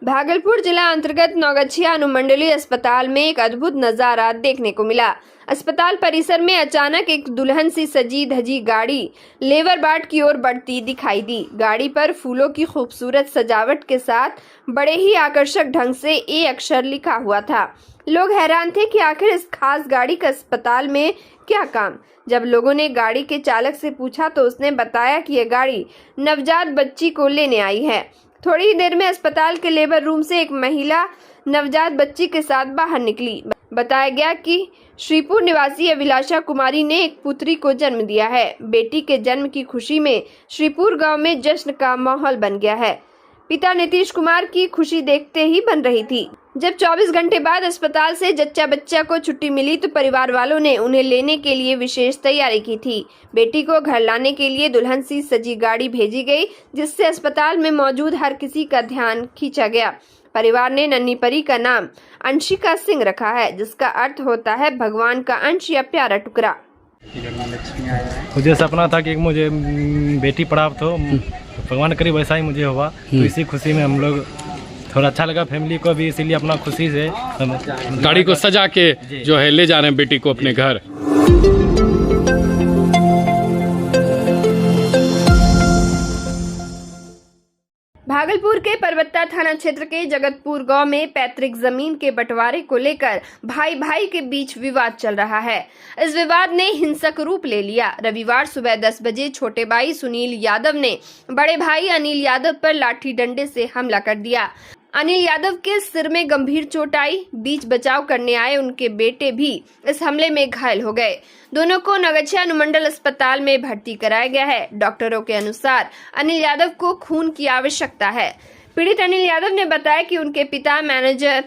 भागलपुर जिला अंतर्गत नौगछिया अनुमंडलीय अस्पताल में एक अद्भुत नजारा देखने को मिला। अस्पताल परिसर में अचानक एक दुल्हन सी सजी धजी गाड़ी लेबर बाट की ओर बढ़ती दिखाई दी। गाड़ी पर फूलों की खूबसूरत सजावट के साथ बड़े ही आकर्षक ढंग से ए अक्षर लिखा हुआ था। लोग हैरान थे कि आखिर इस खास गाड़ी का अस्पताल में क्या काम। जब लोगों ने गाड़ी के चालक से पूछा तो उसने बताया कि यह गाड़ी नवजात बच्ची को लेने आई है। थोड़ी ही देर में अस्पताल के लेबर रूम से एक महिला नवजात बच्ची के साथ बाहर निकली। बताया गया कि श्रीपुर निवासी अभिलाषा कुमारी ने एक पुत्री को जन्म दिया है। बेटी के जन्म की खुशी में श्रीपुर गांव में जश्न का माहौल बन गया है। पिता नीतीश कुमार की खुशी देखते ही बन रही थी। जब 24 घंटे बाद अस्पताल से जच्चा बच्चा को छुट्टी मिली तो परिवार वालों ने उन्हें लेने के लिए विशेष तैयारी की थी। बेटी को घर लाने के लिए दुल्हन सी सजी गाड़ी भेजी गई, जिससे अस्पताल में मौजूद हर किसी का ध्यान खींचा गया। परिवार ने नन्ही परी का नाम अंशिका सिंह रखा है, जिसका अर्थ होता है भगवान का अंश या प्यारा टुकड़ा। मुझे सपना था कि मुझे बेटी प्राप्त हो, भगवान करे वैसा ही मुझे हुआ। तो इसी खुशी में हम लोग थोड़ा अच्छा लगा फैमिली को भी, इसीलिए अपना खुशी से गाड़ी को सजा के जो है ले जा रहे हैं बेटी को अपने घर। भागलपुर के परबत्ता थाना क्षेत्र के जगतपुर गांव में पैतृक जमीन के बंटवारे को लेकर भाई भाई के बीच विवाद चल रहा है। इस विवाद ने हिंसक रूप ले लिया। रविवार सुबह 10 बजे छोटे भाई सुनील यादव ने बड़े भाई अनिल यादव पर लाठी डंडे से हमला कर दिया। अनिल यादव के सिर में गंभीर चोट आई। बीच बचाव करने आए उनके बेटे भी इस हमले में घायल हो गए। दोनों को नौगछिया अनुमंडल अस्पताल में भर्ती कराया गया है। डॉक्टरों के अनुसार अनिल यादव को खून की आवश्यकता है। पीड़ित अनिल यादव ने बताया कि उनके पिता मैनेजर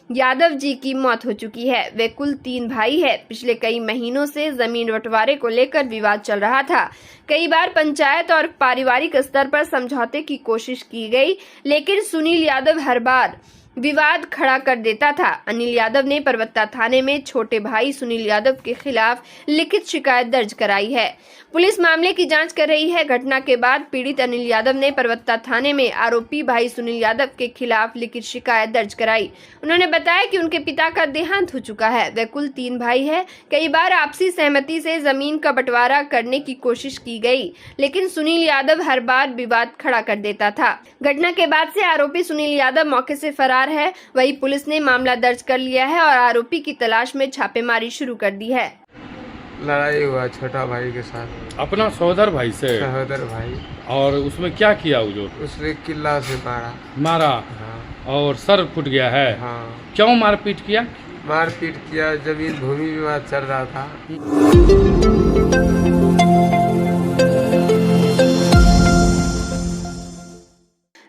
यादव जी की मौत हो चुकी है। वे कुल 3 भाई है। पिछले कई महीनों से जमीन बंटवारे को लेकर विवाद चल रहा था। कई बार पंचायत और पारिवारिक स्तर पर समझौते की कोशिश की गई, लेकिन सुनील यादव हर बार विवाद खड़ा कर देता था। अनिल यादव ने परबत्ता थाने में छोटे भाई सुनील यादव के खिलाफ लिखित शिकायत दर्ज कराई है। पुलिस मामले की जांच कर रही है। घटना के बाद पीड़ित अनिल यादव ने परबत्ता थाने में आरोपी भाई सुनील यादव के खिलाफ लिखित शिकायत दर्ज कराई। उन्होंने बताया कि उनके पिता का देहांत हो चुका है। वे कुल 3 भाई है। कई बार आपसी सहमति से जमीन का बंटवारा करने की कोशिश की गई, लेकिन सुनील यादव हर बार विवाद खड़ा कर देता था। घटना के बाद से आरोपी सुनील यादव मौके से फरार है। वही पुलिस ने मामला दर्ज कर लिया है और आरोपी की तलाश में छापेमारी शुरू कर दी है। लड़ाई हुआ छोटा भाई के साथ, अपना सहोदर भाई से। सहोदर भाई। और उसमें क्या किया वो? जो उसने किला से मारा। हाँ। और सर फुट गया है। हाँ। क्यों मारपीट किया? मारपीट किया, जमीन भूमि विवाद चल रहा था।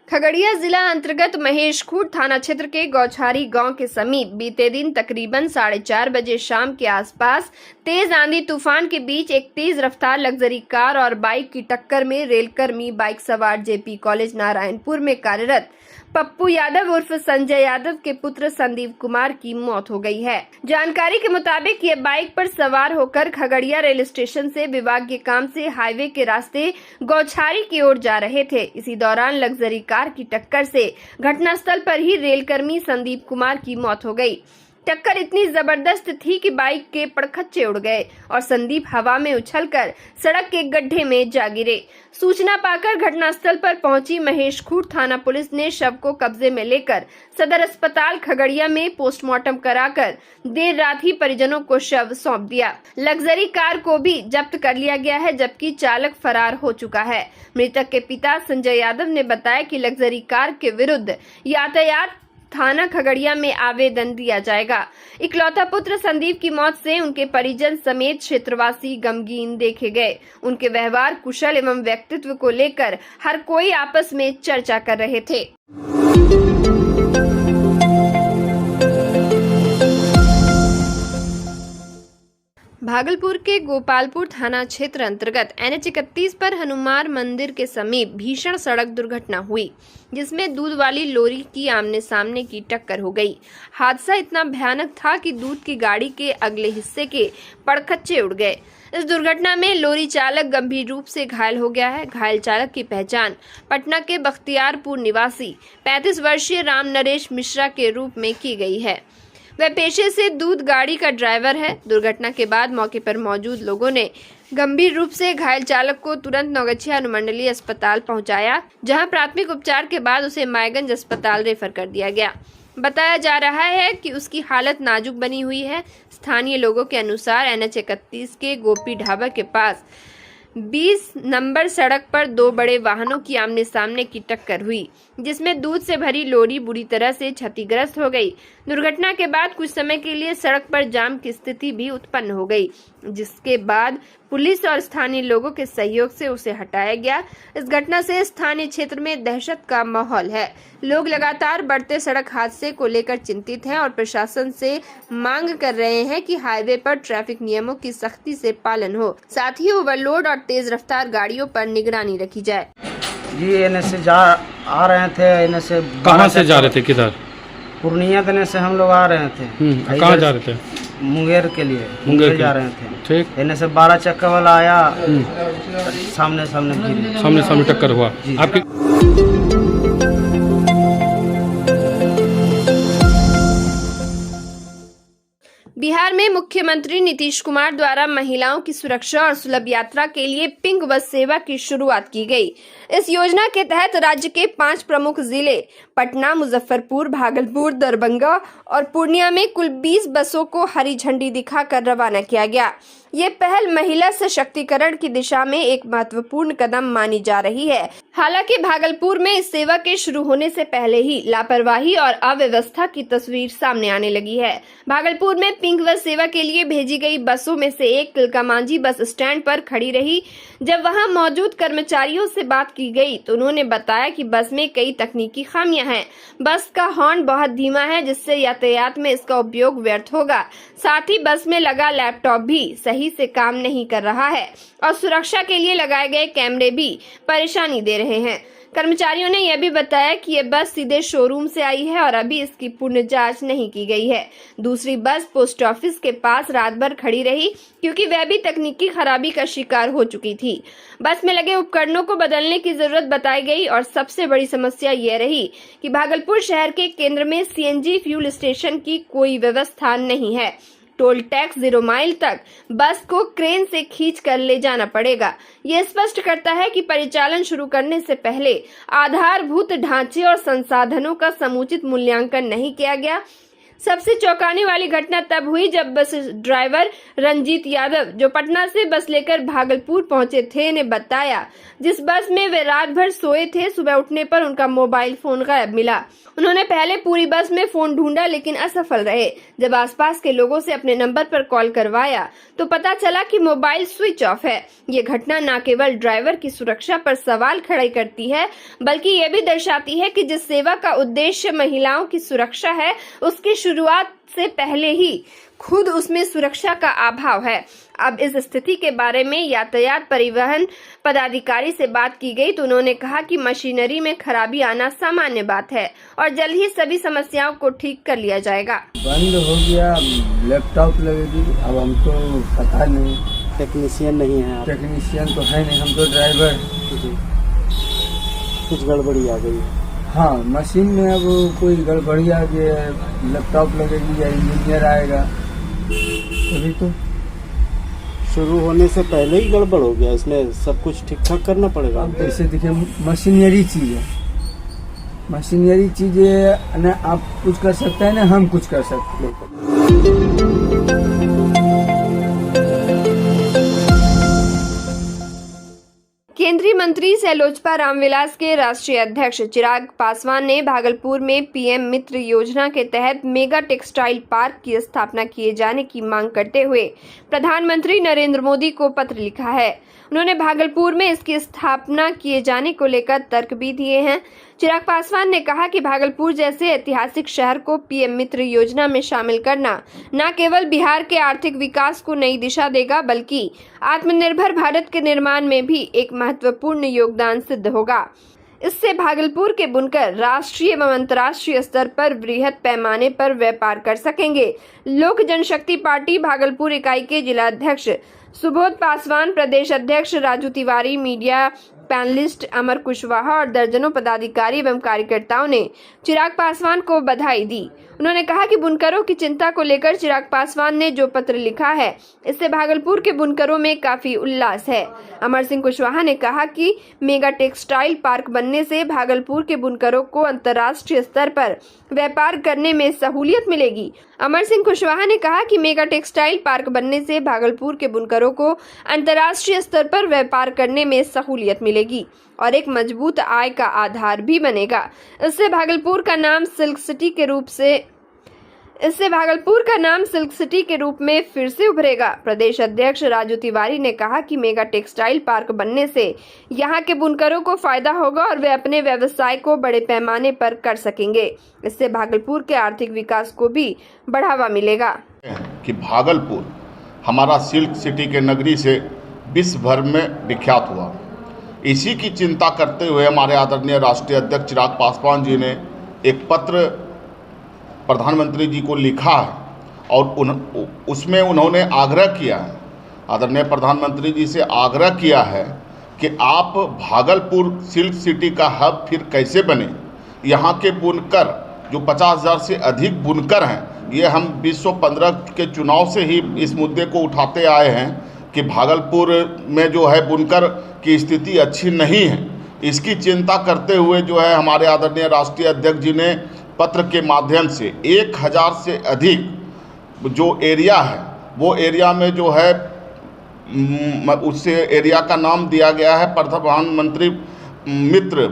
खगड़िया जिला अंतर्गत महेशखूट थाना क्षेत्र के गौछारी गांव के समीप बीते दिन तकरीबन 4:30 बजे शाम के आसपास तेज आंधी तूफान के बीच एक तेज रफ्तार लग्जरी कार और बाइक की टक्कर में रेलकर्मी बाइक सवार जेपी कॉलेज नारायणपुर में कार्यरत पप्पू यादव उर्फ संजय यादव के पुत्र संदीप कुमार की मौत हो गई है। जानकारी के मुताबिक ये बाइक पर सवार होकर खगड़िया रेल स्टेशन से विभाग के काम से हाईवे के रास्ते गौछारी की ओर जा रहे थे। इसी दौरान लग्जरी कार की टक्कर से घटनास्थल पर ही रेलकर्मी संदीप कुमार की मौत हो गई। टक्कर इतनी जबरदस्त थी कि बाइक के पड़खच्चे उड़ गए और संदीप हवा में उछलकर सड़क के गड्ढे में जा गिरे। सूचना पाकर घटनास्थल पर पहुंची महेशखूट थाना पुलिस ने शव को कब्जे में लेकर सदर अस्पताल खगड़िया में पोस्टमार्टम कराकर देर रात ही परिजनों को शव सौंप दिया। लग्जरी कार को भी जब्त कर लिया गया है, जबकि चालक फरार हो चुका है। मृतक के पिता संजय यादव ने बताया कि लग्जरी कार के विरुद्ध यातायात थाना खगड़िया में आवेदन दिया जाएगा। इकलौता पुत्र संदीप की मौत से उनके परिजन समेत क्षेत्रवासी गमगीन देखे गए। उनके व्यवहार कुशल एवं व्यक्तित्व को लेकर हर कोई आपस में चर्चा कर रहे थे। भागलपुर के गोपालपुर थाना क्षेत्र अंतर्गत NH 31 पर हनुमान मंदिर के समीप भीषण सड़क दुर्घटना हुई, जिसमें दूध वाली लॉरी की आमने सामने की टक्कर हो गई। हादसा इतना भयानक था कि दूध की गाड़ी के अगले हिस्से के पड़खच्चे उड़ गए। इस दुर्घटना में लॉरी चालक गंभीर रूप से घायल हो गया है। घायल चालक की पहचान पटना के बख्तियारपुर निवासी 35 वर्षीय राम नरेश मिश्रा के रूप में की गई है। वह पेशे से दूध गाड़ी का ड्राइवर है। दुर्घटना के बाद मौके पर मौजूद लोगों ने गंभीर रूप से घायल चालक को तुरंत नौगछिया अनुमंडलीय अस्पताल पहुंचाया, जहां प्राथमिक उपचार के बाद उसे मायगंज अस्पताल रेफर कर दिया गया। बताया जा रहा है कि उसकी हालत नाजुक बनी हुई है। स्थानीय लोगों के अनुसार NH 31 के गोपी ढाबा के पास 20 नंबर सड़क पर दो बड़े वाहनों की आमने सामने की टक्कर हुई, जिसमें दूध से भरी लॉरी बुरी तरह से क्षतिग्रस्त हो गई। दुर्घटना के बाद कुछ समय के लिए सड़क पर जाम की स्थिति भी उत्पन्न हो गई, जिसके बाद पुलिस और स्थानीय लोगों के सहयोग से उसे हटाया गया। इस घटना से स्थानीय क्षेत्र में दहशत का माहौल है। लोग लगातार बढ़ते सड़क हादसे को लेकर चिंतित हैं और प्रशासन से मांग कर रहे हैं कि हाईवे पर ट्रैफिक नियमों की सख्ती से पालन हो, साथ ही ओवरलोड और तेज रफ्तार गाड़ियों पर निगरानी रखी जाए। ये एने से आ रहे थे, एने से कहाँ से जा रहे थे? किधर? पूर्णिया देने से हम लोग आ रहे थे। कहाँ जा रहे थे? मुंगेर के लिए मुंगेर जा रहे थे। ठीक। एने से 12 चक्का वाला आया, सामने सामने टक्कर हुआ। आपकी बिहार में मुख्यमंत्री नीतीश कुमार द्वारा महिलाओं की सुरक्षा और सुलभ यात्रा के लिए पिंक बस सेवा की शुरुआत की गई। इस योजना के तहत राज्य के 5 प्रमुख जिले पटना, मुजफ्फरपुर, भागलपुर, दरभंगा और पूर्णिया में कुल 20 बसों को हरी झंडी दिखाकर रवाना किया गया। ये पहल महिला सशक्तिकरण की दिशा में एक महत्वपूर्ण कदम मानी जा रही है। हालांकि भागलपुर में इस सेवा के शुरू होने से पहले ही लापरवाही और अव्यवस्था की तस्वीर सामने आने लगी है। भागलपुर में पिंक बस सेवा के लिए भेजी गई बसों में से एक तिलकामांझी बस स्टैंड पर खड़ी रही। जब वहां मौजूद कर्मचारियों से बात की गई तो उन्होंने बताया कि बस में कई तकनीकी खामियां हैं। बस का हॉर्न बहुत धीमा है, जिससे यातायात में इसका उपयोग व्यर्थ होगा। साथ ही बस में लगा लैपटॉप भी सही से काम नहीं कर रहा है और सुरक्षा के लिए लगाए गए कैमरे भी परेशानी दे रहे हैं। कर्मचारियों ने यह भी बताया कि यह बस सीधे शोरूम से आई है और अभी इसकी पूर्ण जांच नहीं की गई है। दूसरी बस पोस्ट ऑफिस के पास रात भर खड़ी रही, क्योंकि वह भी तकनीकी खराबी का शिकार हो चुकी थी। बस में लगे उपकरणों को बदलने की जरूरत बताई गई और सबसे बड़ी समस्या यह रही कि भागलपुर शहर के केंद्र में CNG फ्यूल स्टेशन की कोई व्यवस्था नहीं है। टोल टैक्स 0 माइल तक बस को क्रेन से खींच कर ले जाना पड़ेगा। यह स्पष्ट करता है कि परिचालन शुरू करने से पहले आधारभूत ढांचे और संसाधनों का समुचित मूल्यांकन नहीं किया गया। सबसे चौंकाने वाली घटना तब हुई जब बस ड्राइवर रंजीत यादव, जो पटना से बस लेकर भागलपुर पहुंचे थे, ने बताया जिस बस में वे रात भर सोए थे, सुबह उठने पर उनका मोबाइल फोन गायब मिला। उन्होंने पहले पूरी बस में फोन ढूंढा लेकिन असफल रहे। जब आसपास के लोगों से अपने नंबर पर कॉल करवाया तो पता चला कि मोबाइल स्विच ऑफ है। ये घटना न केवल ड्राइवर की सुरक्षा पर सवाल खड़े करती है, बल्कि ये भी दर्शाती है कि जिस सेवा का उद्देश्य महिलाओं की सुरक्षा है, उसकी शुरुआत से पहले ही खुद उसमें सुरक्षा का अभाव है। अब इस स्थिति के बारे में यातायात परिवहन पदाधिकारी से बात की गई तो उन्होंने कहा कि मशीनरी में खराबी आना सामान्य बात है और जल्द ही सभी समस्याओं को ठीक कर लिया जाएगा। बंद हो गया, लैपटॉप लगेगी। अब हम तो पता नहीं, टेक्नीशियन नहीं है। टेक्नीशियन तो है नहीं, हम तो ड्राइवर। कुछ गड़बड़ी आ गई। हाँ, मशीन में अब कोई गड़बड़ी आ गई, लैपटॉप लगेगी या इंजीनियर आएगा तभी तो। शुरू होने से पहले ही गड़बड़ हो गया, इसमें सब कुछ ठीक ठाक करना पड़ेगा। अब जैसे देखिए, मशीनरी चीज है, मशीनरी चीज है ना, आप कुछ कर सकते हैं ना हम कुछ कर सकते हैं। केंद्रीय मंत्री सैलोचपा रामविलास के राष्ट्रीय अध्यक्ष चिराग पासवान ने भागलपुर में PM मित्र योजना के तहत मेगा टेक्सटाइल पार्क की स्थापना किए जाने की मांग करते हुए प्रधानमंत्री नरेंद्र मोदी को पत्र लिखा है। उन्होंने भागलपुर में इसकी स्थापना किए जाने को लेकर तर्क भी दिए हैं। चिराग पासवान ने कहा कि भागलपुर जैसे ऐतिहासिक शहर को PM मित्र योजना में शामिल करना न केवल बिहार के आर्थिक विकास को नई दिशा देगा, बल्कि आत्मनिर्भर भारत के निर्माण में भी एक महत्वपूर्ण योगदान सिद्ध होगा। इससे भागलपुर के बुनकर राष्ट्रीय एवं अंतर्राष्ट्रीय स्तर पर वृहद पैमाने पर व्यापार कर सकेंगे। लोक जनशक्ति पार्टी भागलपुर इकाई के जिला अध्यक्ष सुबोध पासवान, प्रदेश अध्यक्ष राजू तिवारी, मीडिया पैनलिस्ट अमर कुशवाहा और दर्जनों पदाधिकारी एवं कार्यकर्ताओं ने चिराग पासवान को बधाई दी। उन्होंने कहा कि बुनकरों की चिंता को लेकर चिराग पासवान ने जो पत्र लिखा है, इससे भागलपुर के बुनकरों में काफी उल्लास है। अमर सिंह कुशवाहा ने कहा कि मेगा टेक्सटाइल पार्क बनने से भागलपुर के बुनकरों को अंतर्राष्ट्रीय स्तर पर व्यापार करने में सहूलियत मिलेगी। अमर सिंह कुशवाहा ने कहा कि मेगा टेक्सटाइल पार्क बनने से भागलपुर के बुनकरों को अंतर्राष्ट्रीय स्तर पर व्यापार करने में सहूलियत मिलेगी और एक मजबूत आय का आधार भी बनेगा। इससे भागलपुर का नाम सिल्क सिटी के रूप में फिर से उभरेगा। प्रदेश अध्यक्ष राजू तिवारी ने कहा कि मेगा टेक्सटाइल पार्क बनने से यहां के बुनकरों को फायदा होगा और वे अपने व्यवसाय को बड़े पैमाने पर कर सकेंगे। इससे भागलपुर के आर्थिक विकास को भी बढ़ावा मिलेगा। कि भागलपुर हमारा सिल्क सिटी के नगरी से विश्व भर में विख्यात हुआ। इसी की चिंता करते हुए हमारे आदरणीय राष्ट्रीय अध्यक्ष चिराग पासवान जी ने एक पत्र प्रधानमंत्री जी को लिखा है और उसमें उन्होंने आग्रह किया है, आदरणीय प्रधानमंत्री जी से आग्रह किया है कि आप भागलपुर सिल्क सिटी का हब फिर कैसे बने। यहाँ के बुनकर जो 50,000 से अधिक बुनकर हैं, ये हम 2015 के चुनाव से ही इस मुद्दे को उठाते आए हैं कि भागलपुर में जो है बुनकर की स्थिति अच्छी नहीं है। इसकी चिंता करते हुए जो है हमारे आदरणीय राष्ट्रीय अध्यक्ष जी ने पत्र के माध्यम से 1000 से अधिक जो एरिया है, वो एरिया में जो है उससे एरिया का नाम दिया गया है प्रधानमंत्री मित्र।